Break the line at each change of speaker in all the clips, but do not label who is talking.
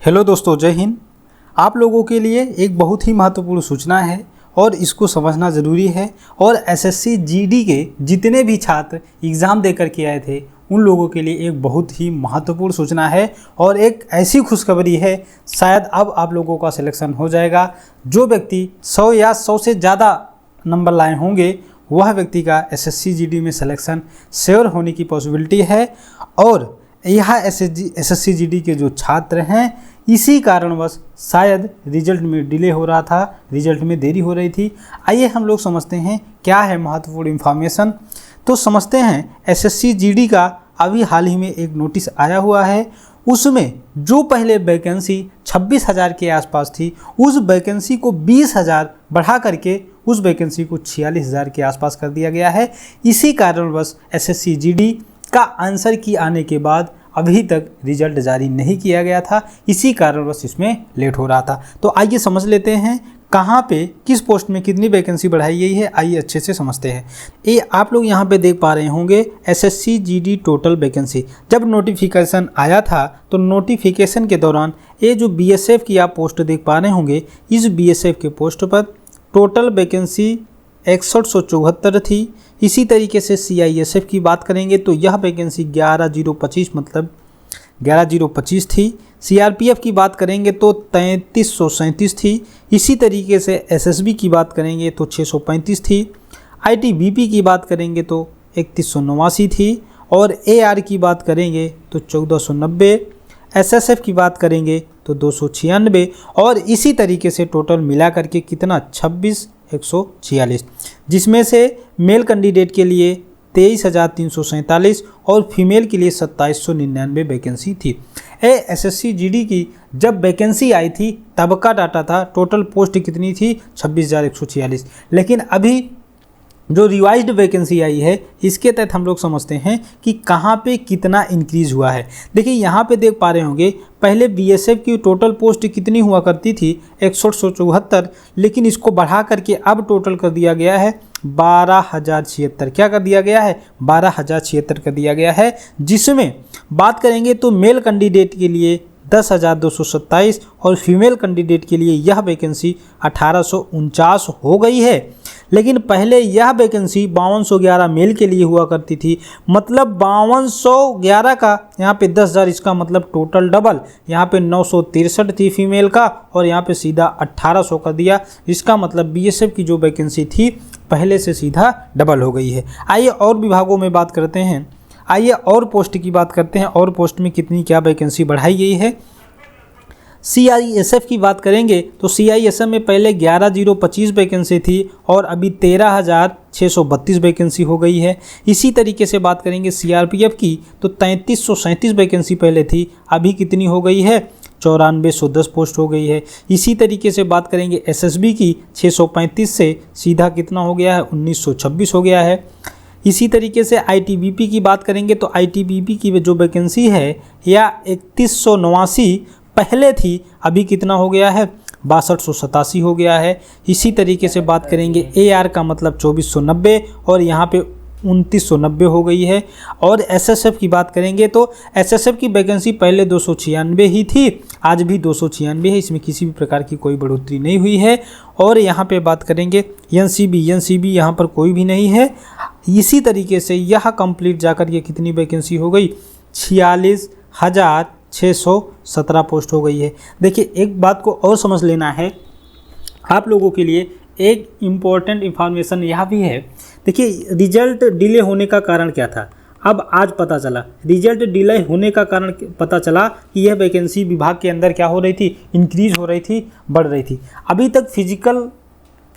Hello दोस्तों, जय हिंद। आप लोगों के लिए एक बहुत ही महत्वपूर्ण सूचना है और इसको समझना ज़रूरी है। और एसएससी जीडी के जितने भी छात्र एग्ज़ाम देकर के आए थे उन लोगों के लिए एक बहुत ही महत्वपूर्ण सूचना है और एक ऐसी खुशखबरी है, शायद अब आप लोगों का सिलेक्शन हो जाएगा। जो व्यक्ति 100 या 100 से ज़्यादा नंबर लाए होंगे वह व्यक्ति का एसएससी जीडी में सिलेक्शन श्योर होने की पॉसिबिलिटी है। और यह एसएससी जीडी के जो छात्र हैं, इसी कारणवश शायद रिजल्ट में डिले हो रहा था, रिजल्ट में देरी हो रही थी। आइए हम लोग समझते हैं क्या है महत्वपूर्ण इन्फॉर्मेशन। तो समझते हैं, एसएससी जीडी का अभी हाल ही में एक नोटिस आया हुआ है। उसमें जो पहले वैकेंसी 26,000 के आसपास थी, उस वैकेंसी को 20,000 बढ़ा करके उस वैकेंसी को 46,000 के आसपास कर दिया गया है। इसी कारणवश एसएससी जीडी का आंसर की आने के बाद अभी तक रिजल्ट जारी नहीं किया गया था, इसी कारणवश इसमें लेट हो रहा था। तो आइए समझ लेते हैं कहाँ पे किस पोस्ट में कितनी वैकेंसी बढ़ाई गई है। आइए अच्छे से समझते हैं। ये आप लोग यहाँ पे देख पा रहे होंगे एसएससी जीडी टोटल वैकेंसी। जब नोटिफिकेशन आया था तो नोटिफिकेशन के दौरान ये जो बीएसएफ की आप पोस्ट देख पा रहे होंगे, इस बीएसएफ के पोस्ट पर टोटल वैकेंसी 6174 थी। इसी तरीके से सीआईएसएफ की बात करेंगे तो यह वैकेंसी 11025 मतलब 11025 थी। सीआरपीएफ की बात करेंगे तो 3337 थी। इसी तरीके से एसएसबी की बात करेंगे तो 635 थी। आईटीबीपी की बात करेंगे तो 3189 थी। और एआर की बात करेंगे तो 1490। एसएसएफ की बात करेंगे तो 296। और इसी तरीके से टोटल मिला करके कितना 26,146, जिसमें से मेल कैंडिडेट के लिए 23,347 और फीमेल के लिए 2,799 वैकेंसी थी। एसएससी जीडी की जब वैकेंसी आई थी तब का डाटा था, टोटल पोस्ट कितनी थी 26,146। लेकिन अभी जो रिवाइज्ड वैकेंसी आई है इसके तहत हम लोग समझते हैं कि कहाँ पे कितना इंक्रीज हुआ है। देखिए यहाँ पे देख पा रहे होंगे, पहले बीएसएफ की टोटल पोस्ट कितनी हुआ करती थी 6174, लेकिन इसको बढ़ा करके अब टोटल कर दिया गया है 12,076। क्या कर दिया गया है? 12,076 कर दिया गया है। जिसमें बात करेंगे तो मेल कैंडिडेट के लिए 10,227 और फीमेल कैंडिडेट के लिए यह वैकेंसी 1,849 हो गई है। लेकिन पहले यह वैकेंसी 5211 मेल के लिए हुआ करती थी, मतलब 5211 का यहाँ पे 10,000, इसका मतलब टोटल डबल। यहाँ पे 963 थी फीमेल का और यहाँ पे सीधा 1,800 कर दिया। इसका मतलब बीएसएफ की जो वैकेंसी थी पहले से सीधा डबल हो गई है। आइए और विभागों में बात करते हैं। आइए और पोस्ट की बात करते हैं, और पोस्ट में कितनी क्या वैकेंसी बढ़ाई गई है। सीआईएसएफ की बात करेंगे तो सीआईएसएफ में पहले 11,025 वैकेंसी थी और अभी 13,632 वैकेंसी हो गई है। इसी तरीके से बात करेंगे सीआरपीएफ की तो 3,337 वैकेंसी पहले थी, अभी कितनी हो गई है 9410 पोस्ट हो गई है। इसी तरीके से बात करेंगे एसएसबी की 635 से सीधा कितना हो गया है 1926 हो गया है। इसी तरीके से आईटीबीपी की बात करेंगे तो आईटीबीपी की जो वैकेंसी है या 3189 पहले थी, अभी कितना हो गया है 6287 हो गया है। इसी तरीके से बात करेंगे एआर का मतलब 2490 और यहाँ पे 2990 हो गई है। और एसएसएफ की बात करेंगे तो एसएसएफ की वैकेंसी पहले 296 ही थी, आज भी 296 है, इसमें किसी भी प्रकार की कोई बढ़ोतरी नहीं हुई है। और यहाँ पे बात करेंगे एनसीबी यहाँ पर कोई भी नहीं है। इसी तरीके से यह कंप्लीट जाकर ये कितनी वैकेंसी हो गई 46,617 पोस्ट हो गई है। देखिए एक बात को और समझ लेना है आप लोगों के लिए, एक इम्पॉर्टेंट इन्फॉर्मेशन यह भी है। देखिए रिजल्ट डिले होने का कारण क्या था, अब आज पता चला। रिजल्ट डिले होने का कारण पता चला कि यह वैकेंसी विभाग के अंदर क्या हो रही थी, इंक्रीज हो रही थी, बढ़ रही थी। अभी तक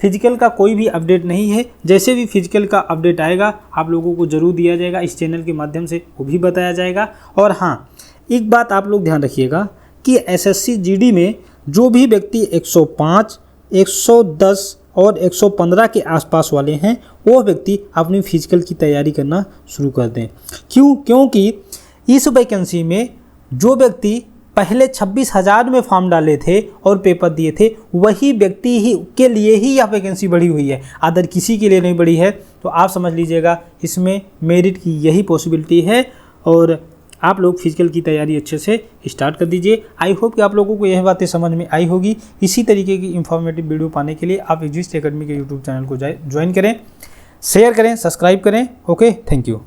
फिजिकल का कोई भी अपडेट नहीं है। जैसे भी फिजिकल का अपडेट आएगा आप लोगों को ज़रूर दिया जाएगा, इस चैनल के माध्यम से वो भी बताया जाएगा। और हाँ, एक बात आप लोग ध्यान रखिएगा कि एसएससी जीडी में जो भी व्यक्ति 105, 110 और 115 के आसपास वाले हैं वो व्यक्ति अपनी फिजिकल की तैयारी करना शुरू कर दें। क्योंकि इस वैकेंसी में जो व्यक्ति पहले 26,000 में फॉर्म डाले थे और पेपर दिए थे, वही व्यक्ति ही के लिए ही यह वैकेंसी बढ़ी हुई है, अदर किसी के लिए नहीं बढ़ी है। तो आप समझ लीजिएगा इसमें मेरिट की यही पॉसिबिलिटी है। और आप लोग फिजिकल की तैयारी अच्छे से स्टार्ट कर दीजिए। आई होप कि आप लोगों को यह बातें समझ में आई होगी। इसी तरीके की इंफॉर्मेटिव वीडियो पाने के लिए आप एग्जिस्ट एकेडमी के यूट्यूब चैनल को ज्वाइन करें, शेयर करें, सब्सक्राइब करें। Okay, thank you.